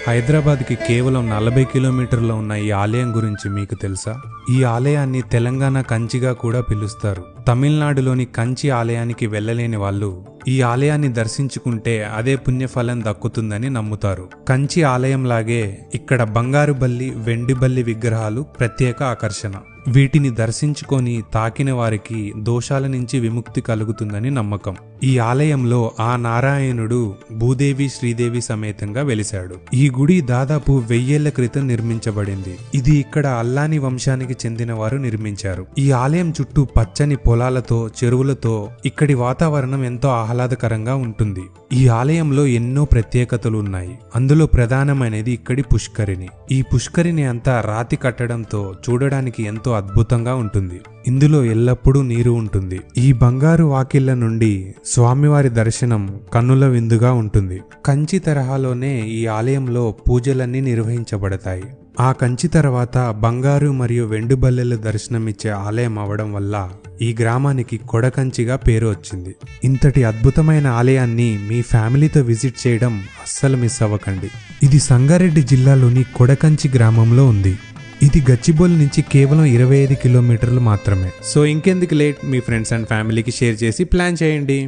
హైదరాబాద్కి కేవలం 40 కిలోమీటర్లో ఉన్న ఈ ఆలయం గురించి మీకు తెలుసా? ఈ ఆలయాన్ని తెలంగాణ కంచిగా కూడా పిలుస్తారు. తమిళనాడులోని కంచి ఆలయానికి వెళ్ళలేని వాళ్ళు ఈ ఆలయాన్ని దర్శించుకుంటే అదే పుణ్యఫలం దక్కుతుందని నమ్ముతారు. కంచి ఆలయంలాగే ఇక్కడ బంగారు బల్లి, వెండి బల్లి విగ్రహాలు ప్రత్యేక ఆకర్షణ. వీటిని దర్శించుకొని తాకిన వారికి దోషాల నుంచి విముక్తి కలుగుతుందని నమ్మకం. ఈ ఆలయంలో ఆ నారాయణుడు భూదేవి, శ్రీదేవి సమేతంగా వెలిశాడు. ఈ గుడి దాదాపు 1000 ఏళ్ల క్రితం నిర్మించబడింది. ఇది ఇక్కడ అల్లాని వంశానికి చెందిన వారు నిర్మించారు. ఈ ఆలయం చుట్టూ పచ్చని పొలాలతో, చెరువులతో ఇక్కడి వాతావరణం ఎంతో ఆహ్లాదకరంగా ఉంటుంది. ఈ ఆలయంలో ఎన్నో ప్రత్యేకతలు ఉన్నాయి. అందులో ప్రధానమైనది ఇక్కడి పుష్కరిణి. ఈ పుష్కరిణి అంతా రాతి కట్టడంతో చూడడానికి ఎంతో అద్భుతంగా ఉంటుంది. ఇందులో ఎల్లప్పుడూ నీరు ఉంటుంది. ఈ బంగారు వాకిళ్ల నుండి స్వామివారి దర్శనం కన్నుల విందుగా ఉంటుంది. కంచి తరహాలోనే ఈ ఆలయంలో పూజలన్నీ నిర్వహించబడతాయి. ఆ కంచి తర్వాత బంగారు మరియు వెండి బల్లెల దర్శనమిచ్చే ఆలయం అవడం వల్ల ఈ గ్రామానికి కొడకంచిగా పేరు వచ్చింది. ఇంతటి అద్భుతమైన ఆలయాన్ని మీ ఫ్యామిలీతో విజిట్ చేయడం అస్సలు మిస్ అవ్వకండి. ఇది సంగారెడ్డి జిల్లాలోని కొడకంచి గ్రామంలో ఉంది. ఇది గచ్చిబౌలి నుంచి కేవలం 25 కిలోమీటర్లు మాత్రమే. సో ఇంకెందుకు లేట్, మీ ఫ్రెండ్స్ అండ్ ఫ్యామిలీకి షేర్ చేసి ప్లాన్ చేయండి.